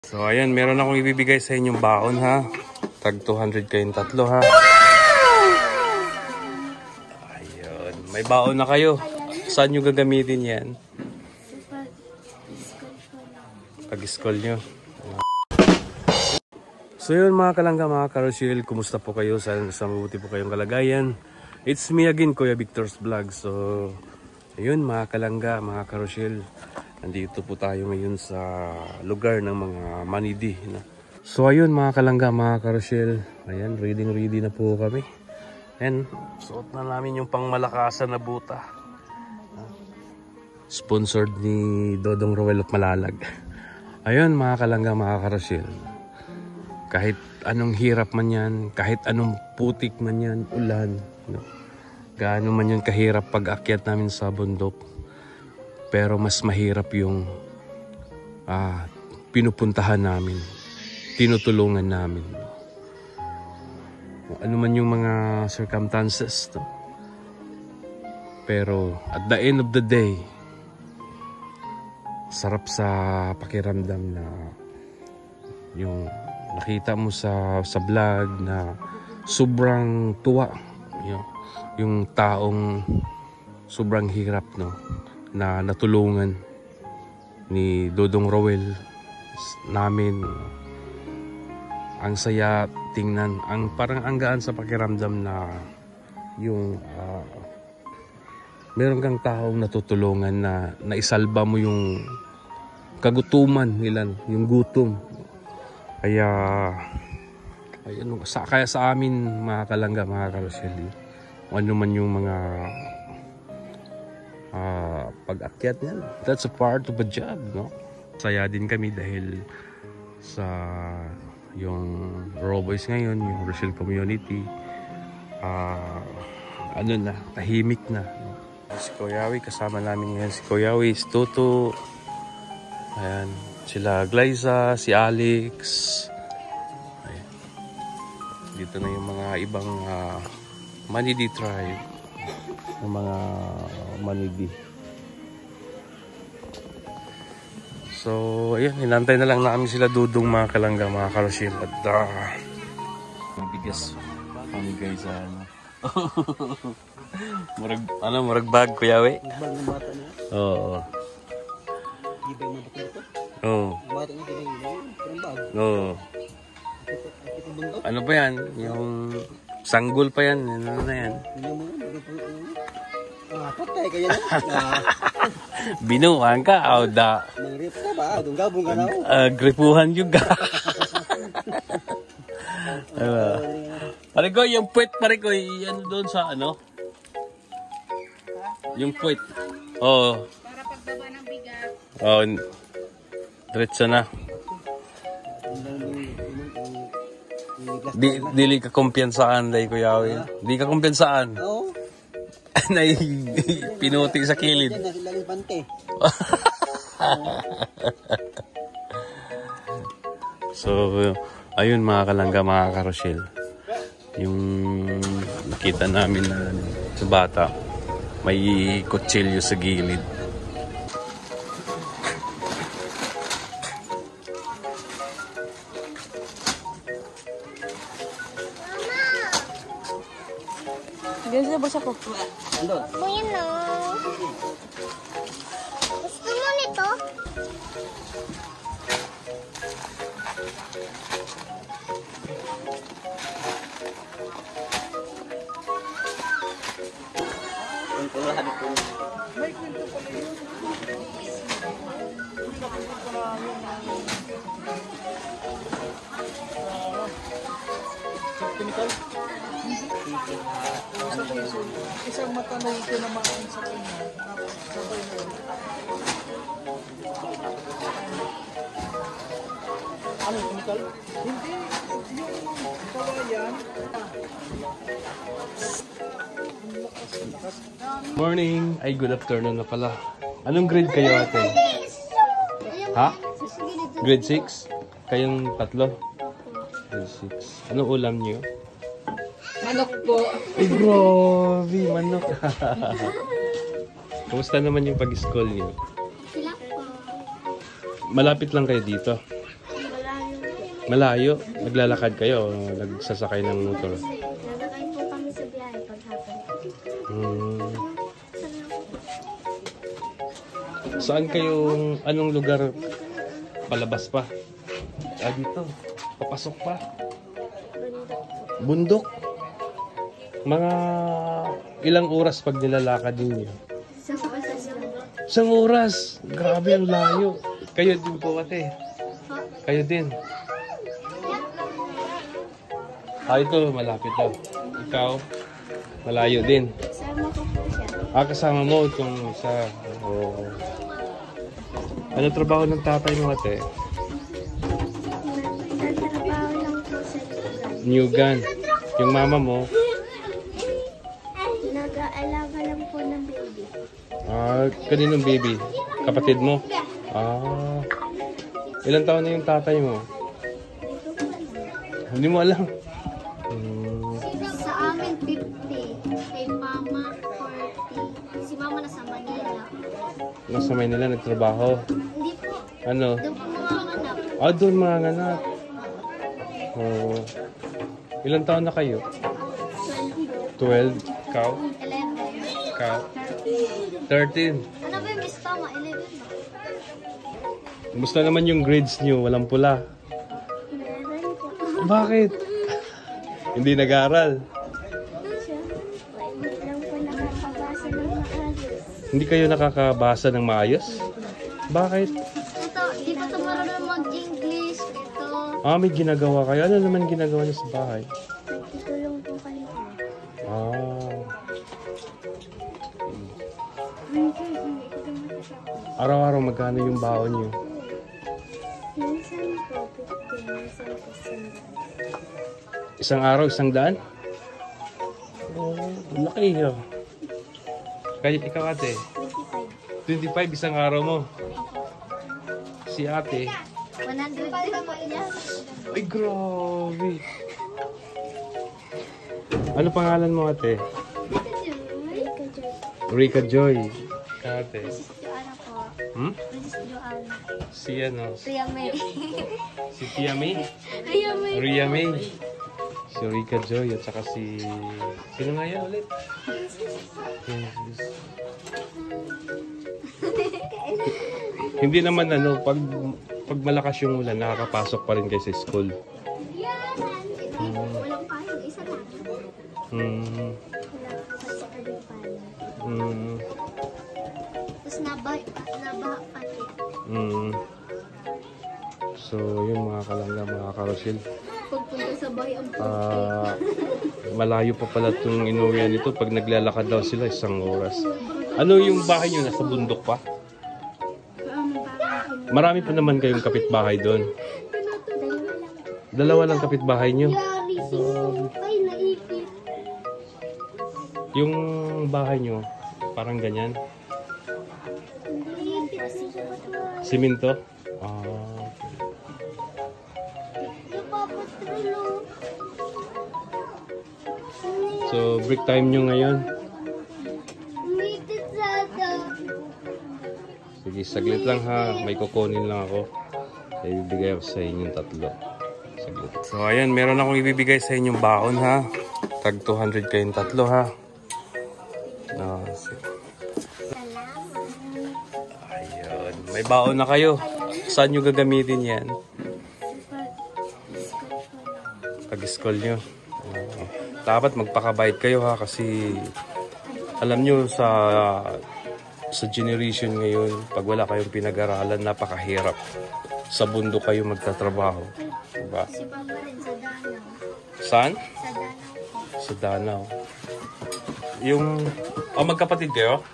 So ayan, meron akong ibibigay sa inyong baon ha. Tag 200 kayong tatlo ha. Ayun, may baon na kayo. Saan nyo gagamitin yan? Pag-school nyo. So yun mga kalangga, mga karosyel, kumusta po kayo? Sana mabuti po kayong kalagayan. It's me again, Kuya Victor's Vlog. So ayun mga kalangga, mga karosyel, nandito po tayo ngayon sa lugar ng mga manidi. So ayun mga kalangga, mga karosyel, ayan, ready na po kami. And suot na namin yung pangmalakasan na buta. Sponsored ni Dodong Roel of Malalag. Ayun mga kalangga, mga karosyel, kahit anong hirap man yan, kahit anong putik man yan, ulan, no? Gaano man yun kahirap pag-akyat namin sa bundok, pero mas mahirap yung pinupuntahan namin, tinutulungan namin. Ano man yung mga circumstances, no? Pero at the end of the day, sarap sa pakiramdam na yung nakita mo sa vlog na sobrang tuwa, yung taong sobrang hirap, no, na natulungan ni Dodong Roel namin. Ang saya tingnan, parang ang gaan sa pakiramdam na yung meron kang taong natutulungan na naisalba mo yung kagutuman nila, yung gutom. Kaya sa amin mga kalangga, mga karosyel, ano man yung mga pag-akyat niyan, that's a part of a job, no? Saya din kami dahil sa yung Raw Boys ngayon, yung Rochelle community, tahimik na, no? Si Kuyawi, kasama namin ngayon si Kuyawi, si Toto, ayan, sila Glyza, si Alex. Ayan. Dito na yung mga ibang Manidi tribe, ng mga Manidi. So ayan, hinantay na lang namin sila Dudong, mga kalangga, mga karosyel, at bigas pamigay sa murag bag, Kuyawi. bag ng bata niya. Oo. Ibig mo ba ito? Oo. Bata niya kaya bag. Oo. Ano pa yan? Yung sanggol pa yan. Ano na yan? Patay kaya na. Binuhan ka, o da. Nang-rip ka ba? Doon gabong ka na. Gripuhan juga. Pare ko, yung puwet, pare ko, yan doon sa ano? Yung puwet. Oo. Para pagbaba ng bigat. Oo. Diretso na. Dili ka kumpiyansaan, day Kuyawi. Di ka kumpiyansaan. Oo. Pinuti sa kilid. Laging pante. So, ayun mga kalangga, mga karosyel, yung nakita namin na sa bata, may kutsilyo sa gilid. Ganyan sa basa ko. Andun. Bueno. Gusto mo nito? Isang matanong tinamaan sa kanya, sabay na yun. Ano yung chemical? Hindi, yung kawayan. Morning! Ay, good afternoon na pala. Anong grade kayo, ate? Ha? Grade 6? Kayong tatlo? Grade 6. Anong ulam niyo? Manok po. Ay, grabe, manok. Kumusta naman yung pag-school niyo? Sila po. Malapit lang kayo dito. Malayo. Naglalakad kayo o nagsasakay ng motor? Nagkakain po kami sa biyahe paghapon. Saan kayong, anong lugar palabas pa? Dito. Papasok pa. Bundok. Mga ilang oras pag nilalakad ninyo? Isang oras. Grabe ang layo. Kayo din po ate. Kayo din. Ito, malapit daw. Ikaw, malayo din. Kasama ko po siya. Kasama mo itong sa... Oh. Ano trabaho ng tatay mo ate? Nagtatrabaho lang po sa lugar. New gun. Yung mama mo, Nag-aalaga lang po ng baby. kaninong baby? Kapatid mo? Ilang taon na yung tatay mo? Hindi mo alam. Sa amin, 50. Kay mama, 40. Si mama nasa Manila. Nasa Maynila nagtrabaho. Hindi po. Ano? Doon po mga anak. Doon mga anak. Ilang taon na kayo? 12. Ikaw? 11. Ikaw? 13. Ano ba yung miss tama? 11 ba? Kumusta naman yung grades nyo? Walang pula. Meron po. Bakit? Hindi nag-aaral. Hindi lang po nakakabasa ng maayos. Hindi kayo nakakabasa ng maayos? Bakit? Ito, di ko ito marunong mag-English. Ito, May ginagawa kayo. Ano naman ginagawa niyo sa bahay? nagtutulong po kami. Araw-araw magkano yung baon niyo? Minsan po, 15. Minsan po, 100. Isang araw, 100? Laki yun. Kaya ikaw ate? 25. 25 isang araw mo. Si ate? 100 din po niya. Ay, grabe. Ano pangalan mo ate? Rika Joy. Ate. Mrs. Joanna po. Mrs. Joanna. Si ano? Ria May. Si Tia May? Ria May. Ria May. Si Rika Joy at saka si... Sino nga yan ulit? Hindi naman pag malakas yung ulan, nakakapasok pa rin kayo sa school. Walang pasok. Isa lang. Wala pa sa kalipan. Tapos nabaha pati. So, yun mga kalangga, mga karosil. Pagpunta sa bahay ang Malayo pa pala itong inuwian nito. Pag naglalakad daw sila, 1 oras. Ano yung bahay nyo? Nasa bundok pa? Marami pa naman kayong kapitbahay doon. Dalawa lang kapitbahay nyo. Ay, naipit. Yung bahay nyo, parang ganyan. Siminto? So, break time nyo ngayon. Sige, saglit lang ha. May kukunin lang ako. Ibibigay ako sa inyong 3. Saglit. So, ayan. Meron akong ibibigay sa inyong baon ha. Tag 200 kayong 3 ha. Ayun. May baon na kayo. Saan nyo gagamitin yan? Pag-school nyo. Dapat magpakabait kayo ha. Kasi alam nyo sa generation ngayon, pag wala kayong pinag-aralan, napakahirap. Sa bundok kayo magtatrabaho. Diba? Si Papa rin sa Danau. Saan? Sa Danau. Sa Danau. Yung... magkapatid kayo?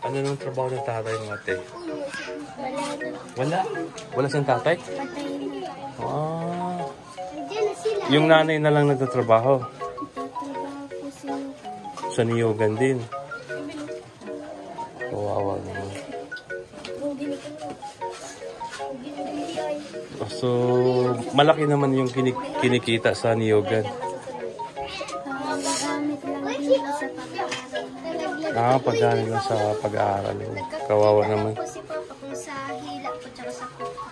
Ano nang trabaho ng tatay mo ate? Wala? Wala siyang tatay? Patay na. Diyan na sila. Yung nanay na lang nagtatrabaho. Nagtatrabaho po sila. Sa Niyogan din. Kawawa naman. So, malaki naman yung kinikita sa Niyogan. Gamit lang dito sa pag-aaral. Paggamit lang sa pag-aaral. Kawawa naman. Po si Papa kung sa hila po tsaka sa kuka.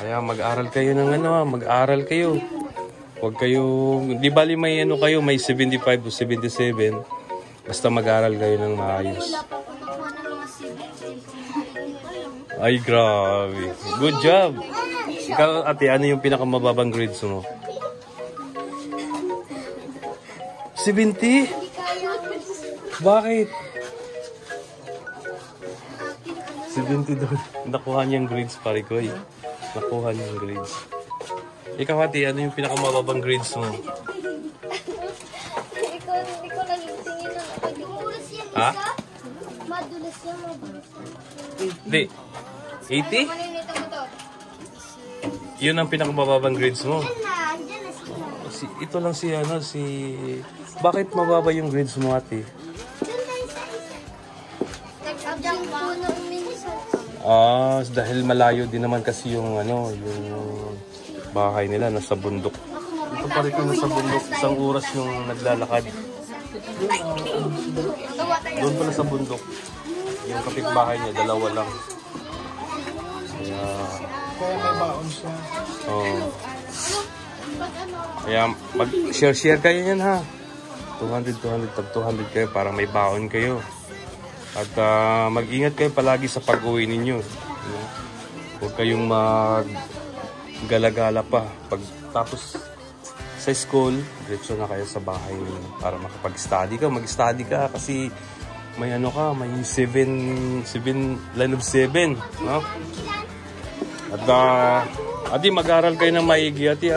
Kaya mag-aral kayo ng mag-aral kayo. Huwag kayo, di bali may kayo, may 75 o 77. Basta mag-aral kayo ng maayos. Wala pa ako nakuha ng mga siblings. Ay, grabe. Good job. Ikaw, ate, ano yung pinakamababang grades mo? 70? Bakit? 70 doon. Nakuha niyang grades, pare ko. Nakuha niyang grades. Ikaw, ate, ano yung pinakamababang grades mo? Hindi ko naging na madulas yan. Ha? Madulas yan, madulas. Hindi. 80? Maninita mo to. Yun ang pinakamababang grades mo. Diyan na sila. Ito lang si Bakit mababa yung grades mo, ate? Nag-absent po ng minsan. Dahil malayo din naman kasi yung yung bahay nila nasa bundok. Ito pa rin nasa bundok, isang oras yung naglalakad. Doon pala sa bundok. Yung kapitbahay niya, dalawa lang. Kaya may baon siya. Kaya mag-share kayo yan, ha. 200 tag 200 kayo para may baon kayo. At mag-ingat kayo palagi sa pag-uwi ninyo. Huwag kayong mag-galagala pa. Pag tapos sa school, diretso na kayo sa bahay para makapag-study ka. Mag-study ka kasi may may 7 line of 7. No? At adi, mag-aral kayo ng maigi, ati,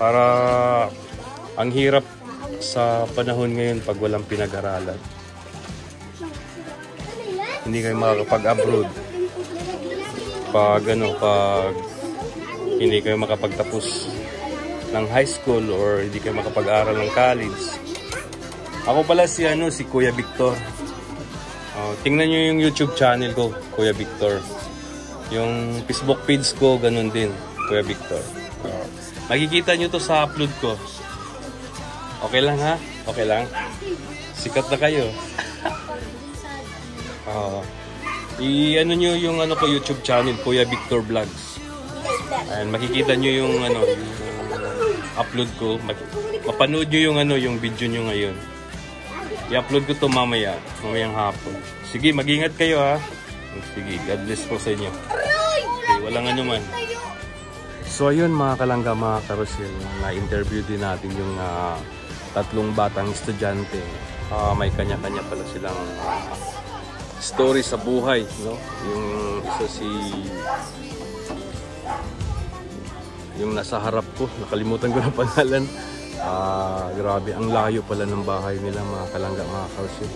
para ang hirap sa panahon ngayon pag walang pinag-aralan. Hindi kayo makakapag-abroad. Pag hindi kayo makapagtapos ng high school or hindi kayo makapag-aral ng college. Ako pala si Kuya Victor. Tingnan nyo yung YouTube channel ko, Kuya Victor. Yung Facebook page ko, ganun din, Kuya Victor. Makikita nyo to sa upload ko. Okay lang, ha? Okay lang? Sikat na kayo. I-ano nyo yung ko YouTube channel, Kuya Victor Vlogs. Ayan, makikita nyo yung yung upload ko. Mapanood nyo yung video nyo ngayon. I-upload ko to mamayang hapon. Sige, mag-ingat kayo, ha? Sige, God bless po sa inyo. Okay, walang man. So ayun, mga kalangga, mga karusil, na-interview din natin yung tatlong batang estudyante. May kanya-kanya pala silang story sa buhay, no? Yung isa yung nasa harap ko, nakalimutan ko na pangalan. Grabe, ang layo pala ng bahay nila, mga kalangga, mga karusil.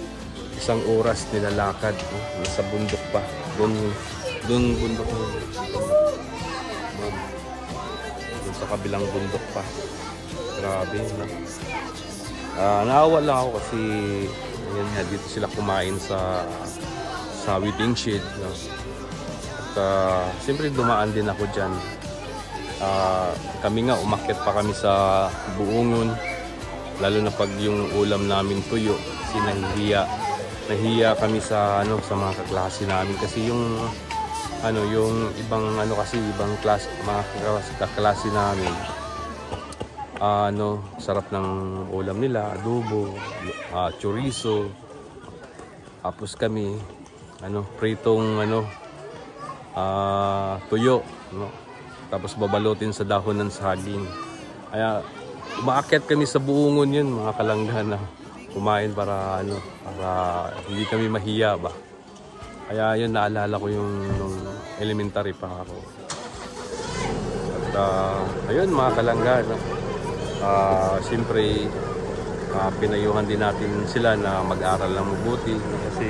Isang oras nilalakad, no? Nasa bundok pa. Doon bundok mo. Doon sa kabilang bundok pa. Grabe, no? Naawa lang ako kasi dito sila kumain sa waiting shed, no? At siyempre dumaan din ako dyan. Kami nga, umakyat pa kami sa buungon, lalo na pag yung ulam namin tuyo, kasi nahiya kami sa mga kaklase namin kasi yung ibang ibang klase, mga kaklase namin, sarap ng ulam nila, adobo, chorizo. Tapos kami pritong tuyo, no? Tapos babalutin sa dahon ng saging. Kaya umaakyat kami sa buungon yun, mga kalangga, na kumain para hindi kami mahiya ba. Kaya yun, naalala ko yung elementary pa ako. At ayun, mga kalangga, no? Siyempre pinayuhan din natin sila na mag-aral ng mabuti kasi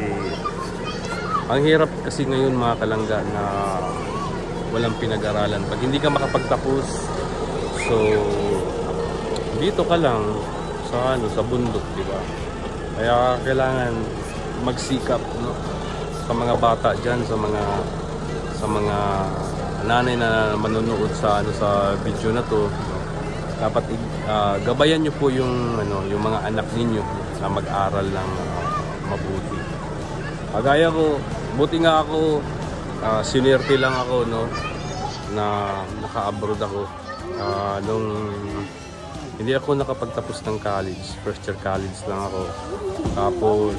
ang hirap kasi ngayon, mga kalangga, na walang pinag-aralan. Pag hindi ka makapagtapos, so dito ka lang sa bundok, di ba? Kaya kailangan magsikap, no? Sa mga bata diyan, sa mga nanay na manonood sa video na to, dapat gabayan niyo po yung mga anak ninyo na mag-aral ng mabuti. Kagaya ko, buti nga ako, sinerte lang ako, no, na naka-abroad ako. Nung hindi ako nakapagtapos ng college, first year college lang ako. Tapos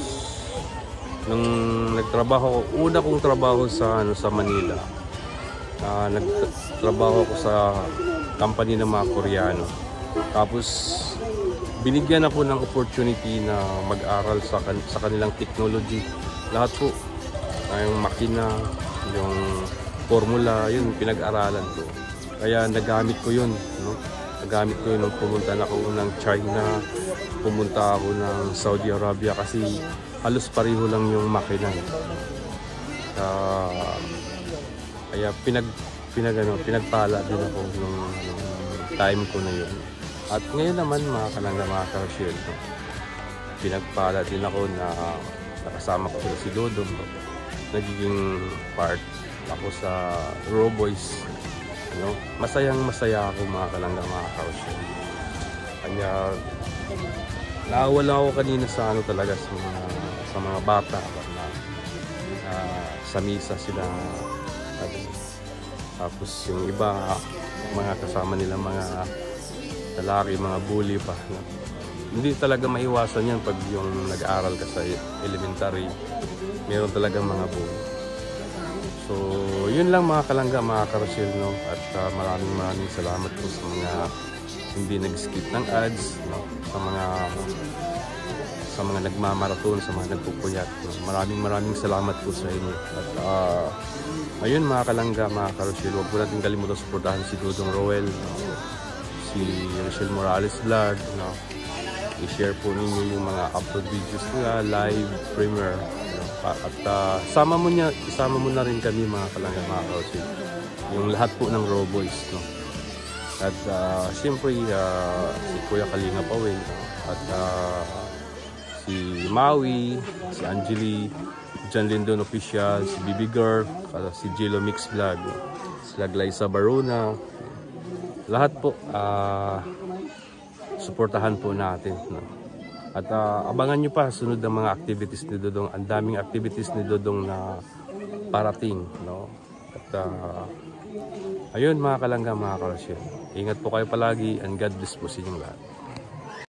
nung nagtrabaho, una kong trabaho sa Manila. Nagtrabaho ako sa company ng mga Koreano. Tapos binigyan ako ng opportunity na mag-aral sa kanilang technology. Lahat po, yung makina, yung formula, yun pinag-aralan ko. Kaya nagamit ko yun, no? Nagamit ko yun nung pumunta na ako ng China, pumunta ako ng Saudi Arabia kasi halos pareho lang yung makina. Kaya pinagpala din ako nung time ko na yun. At ngayon naman mga kalangga, mga ka-Rochelle, no? Pinagpala din ako na nakasama ko sila si Dodong, no? Nagiging part ako sa Roboys. Masayang masaya ako mga kalangga, mga ka-Rochelle. Kaya nawala ako kanina sa talaga sa mga bata na sa misa sila. Tapos yung iba, mga kasama nila mga lalaki, mga bully pa. Hindi talaga maiwasan yan pag yung nag-aaral ka sa elementary. Meron talagang mga bully. So, yun lang mga kalangga, mga ka-Rochelle, no? At maraming salamat po sa mga hindi nag-skip ng ads, no? Sa mga nagmamaraton, sa mga nagpupuyat, no? Maraming salamat po sa inyo. At ayun mga kalangga, mga ka-Rochelle, huwag po natin kalimutan suportahan si Dodong Roel, no? Si Rochelle Morales Vlog, no? I-share po ninyo yung mga upload videos nila, live, premiere, no? At isama mo na rin kami mga kalangga, mga ka-Rochelle, yung lahat po ng Roboys, no? At siyempre si Kuya Kalinga Pawel, no? At si Maui, si Angeli, John Lindon Official, si Bibi Girl, si Jilo Mix Vlog, si Laglaysa Barona. Lahat po suportahan po natin, no? At abangan nyo pa sunod ng mga activities ni Dodong. Ang daming activities ni Dodong na parating, no? At ayun mga kalangga, mga ka-Rochelle, ingat po kayo palagi and God bless po sa inyong lahat.